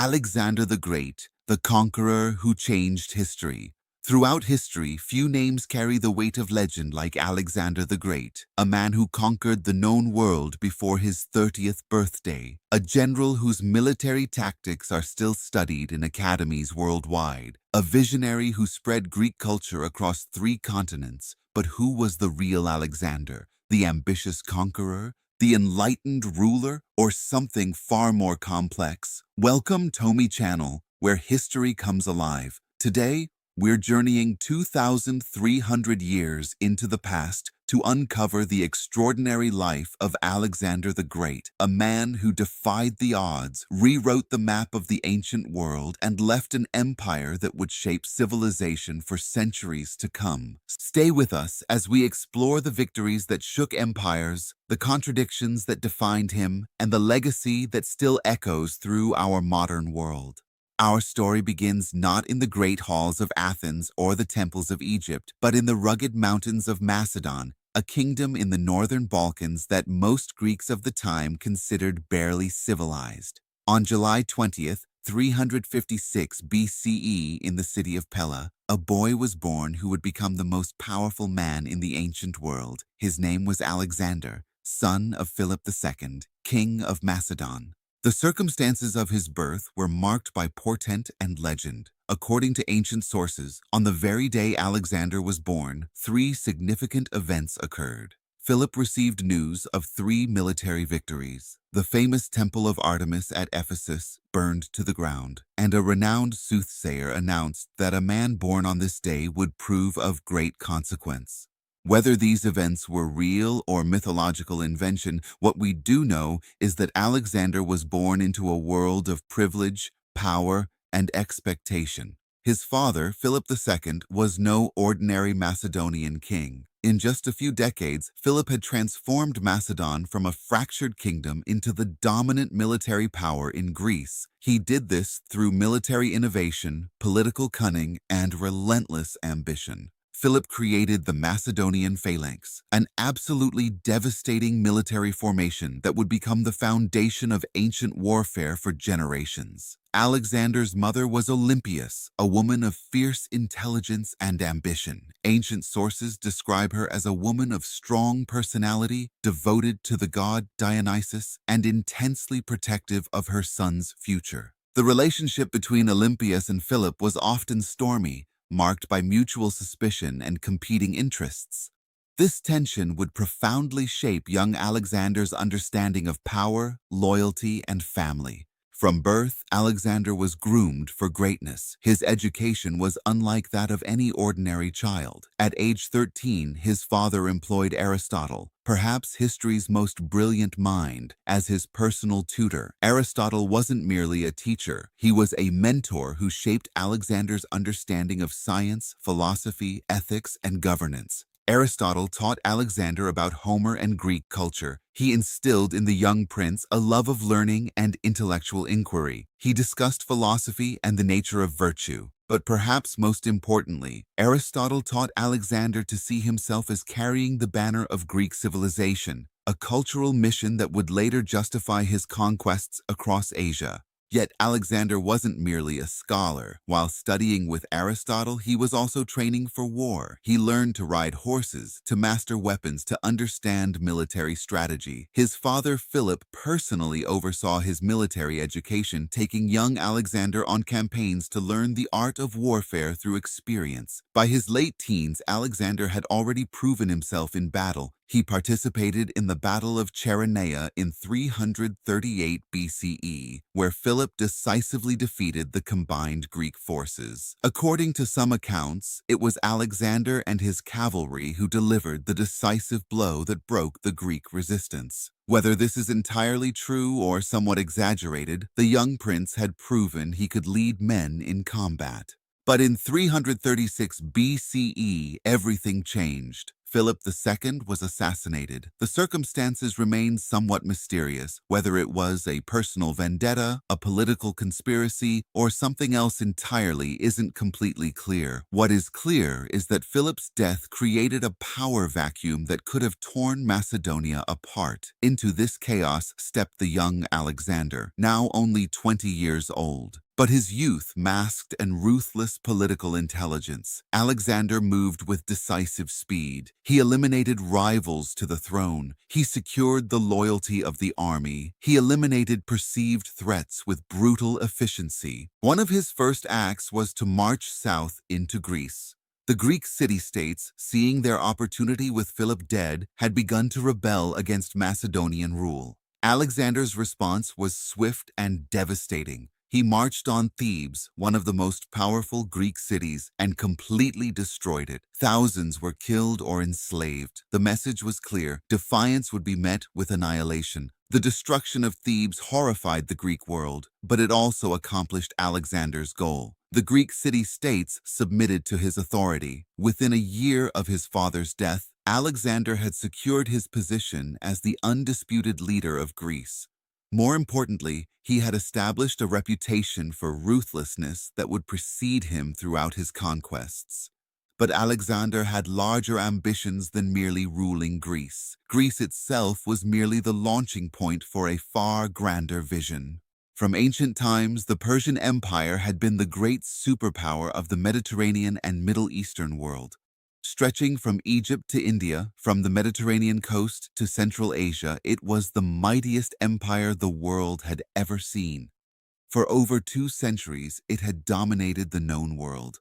Alexander the Great, the conqueror who changed history. Throughout history, few names carry the weight of legend like Alexander the Great, a man who conquered the known world before his 30th birthday, a general whose military tactics are still studied in academies worldwide, a visionary who spread Greek culture across 3 continents. But who was the real Alexander? The ambitious conqueror? The enlightened ruler, or something far more complex? Welcome to my channel, where history comes alive. Today, we're journeying 2,300 years into the past to uncover the extraordinary life of Alexander the Great, a man who defied the odds, rewrote the map of the ancient world, and left an empire that would shape civilization for centuries to come. Stay with us as we explore the victories that shook empires, the contradictions that defined him, and the legacy that still echoes through our modern world. Our story begins not in the great halls of Athens or the temples of Egypt, but in the rugged mountains of Macedon, a kingdom in the northern Balkans that most Greeks of the time considered barely civilized. On July 20th, 356 BCE, in the city of Pella, a boy was born who would become the most powerful man in the ancient world. His name was Alexander, son of Philip II, king of Macedon. The circumstances of his birth were marked by portent and legend. According to ancient sources, on the very day Alexander was born, 3 significant events occurred. Philip received news of 3 military victories. The famous temple of Artemis at Ephesus burned to the ground, and a renowned soothsayer announced that a man born on this day would prove of great consequence. Whether these events were real or mythological invention, what we do know is that Alexander was born into a world of privilege, power, and expectation. His father, Philip II, was no ordinary Macedonian king. In just a few decades, Philip had transformed Macedon from a fractured kingdom into the dominant military power in Greece. He did this through military innovation, political cunning, and relentless ambition. Philip created the Macedonian phalanx, an absolutely devastating military formation that would become the foundation of ancient warfare for generations. Alexander's mother was Olympias, a woman of fierce intelligence and ambition. Ancient sources describe her as a woman of strong personality, devoted to the god Dionysus, and intensely protective of her son's future. The relationship between Olympias and Philip was often stormy, marked by mutual suspicion and competing interests. This tension would profoundly shape young Alexander's understanding of power, loyalty, and family. From birth, Alexander was groomed for greatness. His education was unlike that of any ordinary child. At age 13, his father employed Aristotle, perhaps history's most brilliant mind, as his personal tutor. Aristotle wasn't merely a teacher. He was a mentor who shaped Alexander's understanding of science, philosophy, ethics, and governance. Aristotle taught Alexander about Homer and Greek culture. He instilled in the young prince a love of learning and intellectual inquiry. He discussed philosophy and the nature of virtue. But perhaps most importantly, Aristotle taught Alexander to see himself as carrying the banner of Greek civilization, a cultural mission that would later justify his conquests across Asia. Yet Alexander wasn't merely a scholar. While studying with Aristotle, he was also training for war. He learned to ride horses, to master weapons, to understand military strategy. His father, Philip, personally oversaw his military education, taking young Alexander on campaigns to learn the art of warfare through experience. By his late teens, Alexander had already proven himself in battle. He participated in the Battle of Cheronea in 338 BCE, where Philip decisively defeated the combined Greek forces. According to some accounts, it was Alexander and his cavalry who delivered the decisive blow that broke the Greek resistance. Whether this is entirely true or somewhat exaggerated, the young prince had proven he could lead men in combat. But in 336 BCE, everything changed. Philip II was assassinated. The circumstances remain somewhat mysterious, whether it was a personal vendetta, a political conspiracy, or something else entirely isn't completely clear. What is clear is that Philip's death created a power vacuum that could have torn Macedonia apart. Into this chaos stepped the young Alexander, now only 20 years old. But his youth masked and ruthless political intelligence. Alexander moved with decisive speed. He eliminated rivals to the throne. He secured the loyalty of the army. He eliminated perceived threats with brutal efficiency. One of his first acts was to march south into Greece. The Greek city-states, seeing their opportunity with Philip dead, had begun to rebel against Macedonian rule. Alexander's response was swift and devastating. He marched on Thebes, one of the most powerful Greek cities, and completely destroyed it. Thousands were killed or enslaved. The message was clear: defiance would be met with annihilation. The destruction of Thebes horrified the Greek world, but it also accomplished Alexander's goal. The Greek city-states submitted to his authority. Within a year of his father's death, Alexander had secured his position as the undisputed leader of Greece. More importantly, he had established a reputation for ruthlessness that would precede him throughout his conquests. But Alexander had larger ambitions than merely ruling Greece. Greece itself was merely the launching point for a far grander vision. From ancient times, the Persian Empire had been the great superpower of the Mediterranean and Middle Eastern world. Stretching from Egypt to India, from the Mediterranean coast to Central Asia, it was the mightiest empire the world had ever seen. For over 2 centuries, it had dominated the known world.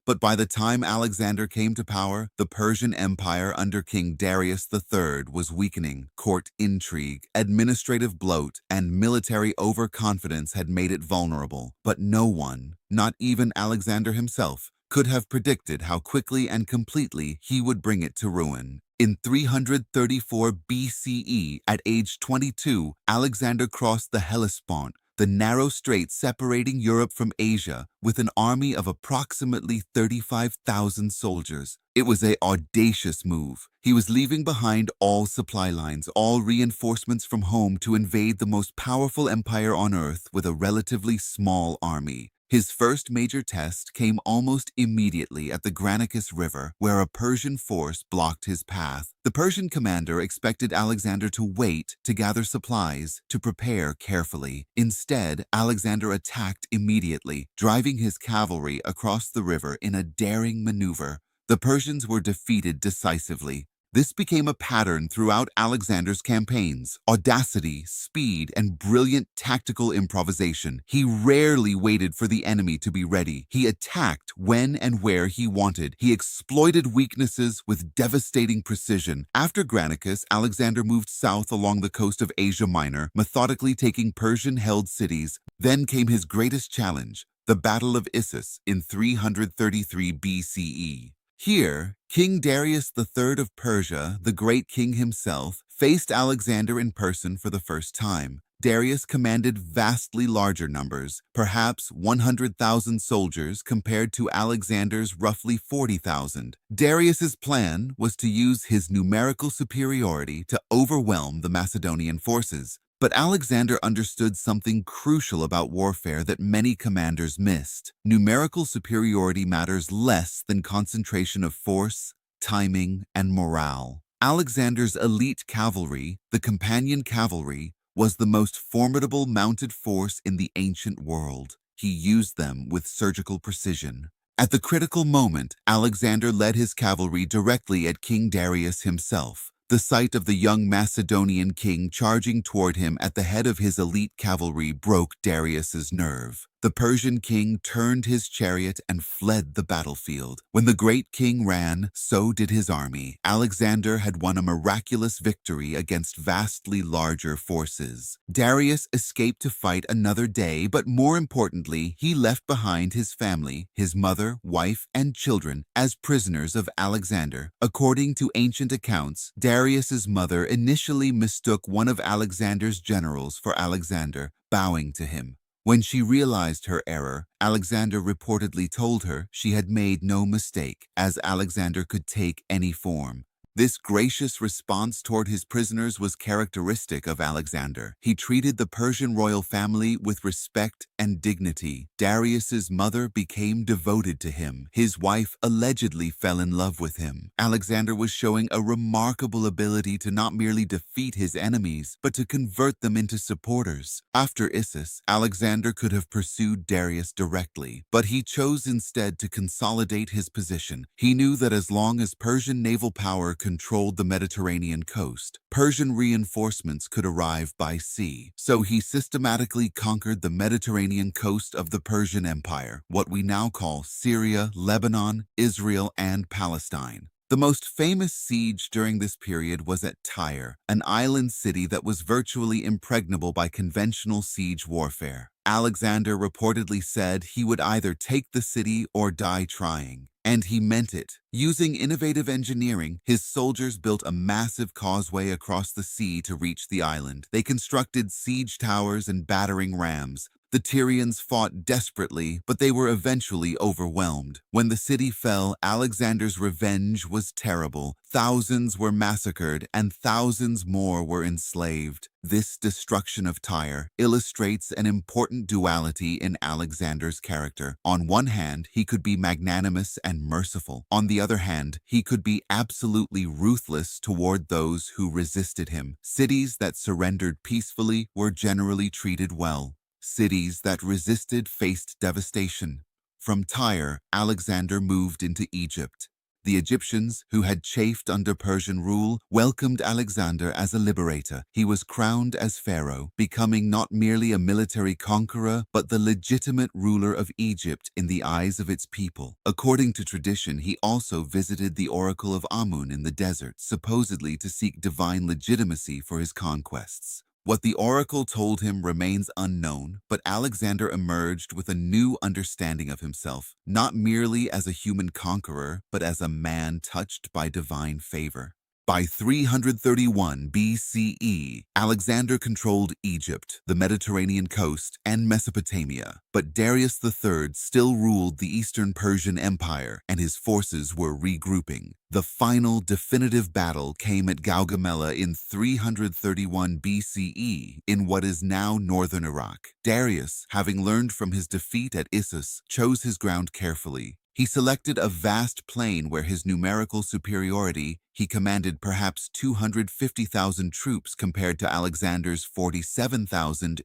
But by the time Alexander came to power, the Persian Empire under King Darius III was weakening. Court intrigue, administrative bloat, and military overconfidence had made it vulnerable. But no one, not even Alexander himself, could have predicted how quickly and completely he would bring it to ruin. In 334 BCE, at age 22, Alexander crossed the Hellespont, the narrow strait separating Europe from Asia, with an army of approximately 35,000 soldiers. It was an audacious move. He was leaving behind all supply lines, all reinforcements from home to invade the most powerful empire on earth with a relatively small army. His first major test came almost immediately at the Granicus River, where a Persian force blocked his path. The Persian commander expected Alexander to wait to gather supplies, to prepare carefully. Instead, Alexander attacked immediately, driving his cavalry across the river in a daring maneuver. The Persians were defeated decisively. This became a pattern throughout Alexander's campaigns: audacity, speed, and brilliant tactical improvisation. He rarely waited for the enemy to be ready. He attacked when and where he wanted. He exploited weaknesses with devastating precision. After Granicus, Alexander moved south along the coast of Asia Minor, methodically taking Persian-held cities. Then came his greatest challenge, the Battle of Issus in 333 BCE. Here, King Darius III of Persia, the great king himself, faced Alexander in person for the first time. Darius commanded vastly larger numbers, perhaps 100,000 soldiers compared to Alexander's roughly 40,000. Darius's plan was to use his numerical superiority to overwhelm the Macedonian forces. But Alexander understood something crucial about warfare that many commanders missed. Numerical superiority matters less than concentration of force, timing, and morale. Alexander's elite cavalry, the companion cavalry, was the most formidable mounted force in the ancient world. He used them with surgical precision. At the critical moment, Alexander led his cavalry directly at King Darius himself. The sight of the young Macedonian king charging toward him at the head of his elite cavalry broke Darius's nerve. The Persian king turned his chariot and fled the battlefield. When the great king ran, so did his army. Alexander had won a miraculous victory against vastly larger forces. Darius escaped to fight another day, but more importantly, he left behind his family, his mother, wife, and children, as prisoners of Alexander. According to ancient accounts, Darius's mother initially mistook one of Alexander's generals for Alexander, bowing to him. When she realized her error, Alexander reportedly told her she had made no mistake, as Alexander could take any form. This gracious response toward his prisoners was characteristic of Alexander. He treated the Persian royal family with respect and dignity. Darius's mother became devoted to him. His wife allegedly fell in love with him. Alexander was showing a remarkable ability to not merely defeat his enemies, but to convert them into supporters. After Issus, Alexander could have pursued Darius directly, but he chose instead to consolidate his position. He knew that as long as Persian naval power controlled the Mediterranean coast, Persian reinforcements could arrive by sea. So he systematically conquered the Mediterranean coast of the Persian Empire, what we now call Syria, Lebanon, Israel, and Palestine. The most famous siege during this period was at Tyre, an island city that was virtually impregnable by conventional siege warfare. Alexander reportedly said he would either take the city or die trying. And he meant it. Using innovative engineering, his soldiers built a massive causeway across the sea to reach the island. They constructed siege towers and battering rams. The Tyrians fought desperately, but they were eventually overwhelmed. When the city fell, Alexander's revenge was terrible. Thousands were massacred, and thousands more were enslaved. This destruction of Tyre illustrates an important duality in Alexander's character. On one hand, he could be magnanimous and merciful. On the other hand, he could be absolutely ruthless toward those who resisted him. Cities that surrendered peacefully were generally treated well. Cities that resisted faced devastation. From Tyre, Alexander moved into Egypt. The Egyptians, who had chafed under Persian rule, welcomed Alexander as a liberator. He was crowned as pharaoh, becoming not merely a military conqueror, but the legitimate ruler of Egypt in the eyes of its people. According to tradition, he also visited the oracle of Amun in the desert, supposedly to seek divine legitimacy for his conquests. What the oracle told him remains unknown, but Alexander emerged with a new understanding of himself, not merely as a human conqueror, but as a man touched by divine favor. By 331 BCE, Alexander controlled Egypt, the Mediterranean coast, and Mesopotamia. But Darius III still ruled the Eastern Persian Empire, and his forces were regrouping. The final definitive battle came at Gaugamela in 331 BCE in what is now northern Iraq. Darius, having learned from his defeat at Issus, chose his ground carefully. He selected a vast plain where his numerical superiority, he commanded perhaps 250,000 troops compared to Alexander's 47,000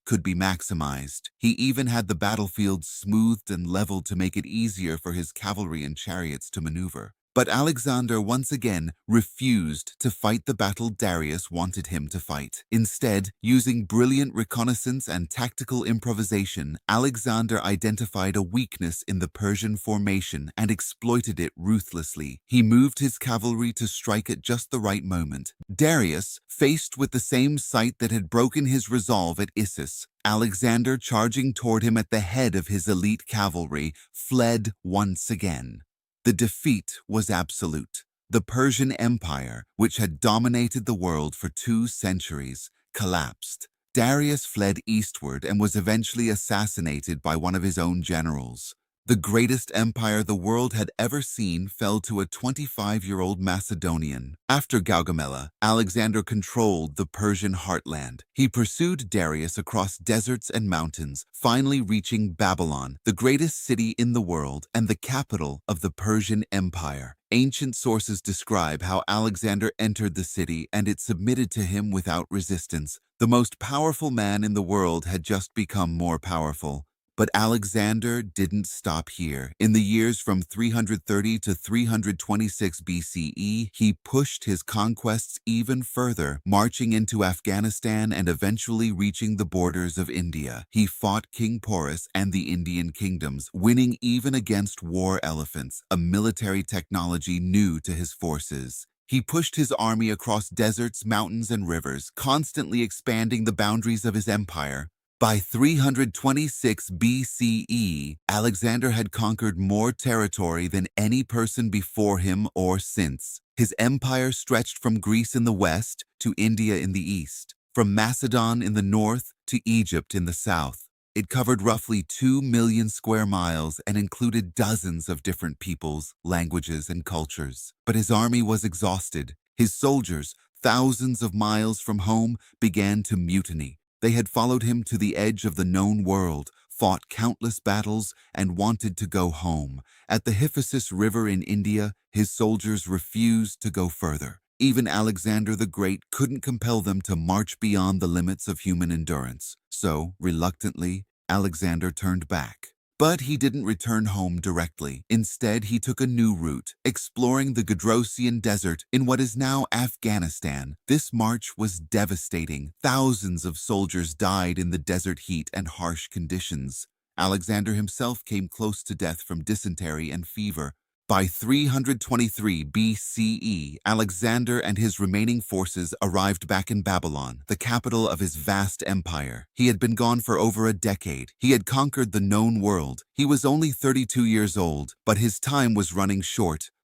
could be maximized. He even had the battlefield smoothed and leveled to make it easier for his cavalry and chariots to maneuver. But Alexander once again refused to fight the battle Darius wanted him to fight. Instead, using brilliant reconnaissance and tactical improvisation, Alexander identified a weakness in the Persian formation and exploited it ruthlessly. He moved his cavalry to strike at just the right moment. Darius, faced with the same sight that had broken his resolve at Issus, Alexander, charging toward him at the head of his elite cavalry, fled once again. The defeat was absolute. The Persian Empire, which had dominated the world for 2 centuries, collapsed. Darius fled eastward and was eventually assassinated by one of his own generals. The greatest empire the world had ever seen fell to a 25-year-old Macedonian. After Gaugamela, Alexander controlled the Persian heartland. He pursued Darius across deserts and mountains, finally reaching Babylon, the greatest city in the world and the capital of the Persian Empire. Ancient sources describe how Alexander entered the city and it submitted to him without resistance. The most powerful man in the world had just become more powerful. But Alexander didn't stop here. In the years from 330 to 326 BCE, he pushed his conquests even further, marching into Afghanistan and eventually reaching the borders of India. He fought King Porus and the Indian kingdoms, winning even against war elephants, a military technology new to his forces. He pushed his army across deserts, mountains, and rivers, constantly expanding the boundaries of his empire. By 326 BCE, Alexander had conquered more territory than any person before him or since. His empire stretched from Greece in the west to India in the east, from Macedon in the north to Egypt in the south. It covered roughly 2 million square miles and included dozens of different peoples, languages, and cultures. But his army was exhausted. His soldiers, thousands of miles from home, began to mutiny. They had followed him to the edge of the known world, fought countless battles, and wanted to go home. At the Hyphasis River in India, his soldiers refused to go further. Even Alexander the Great couldn't compel them to march beyond the limits of human endurance. So, reluctantly, Alexander turned back. But he didn't return home directly. Instead, he took a new route, exploring the Gedrosian Desert in what is now Afghanistan. This march was devastating. Thousands of soldiers died in the desert heat and harsh conditions. Alexander himself came close to death from dysentery and fever. By 323 BCE, Alexander and his remaining forces arrived back in Babylon, the capital of his vast empire. He had been gone for over a decade. He had conquered the known world. He was only 32 years old, but his time was running short.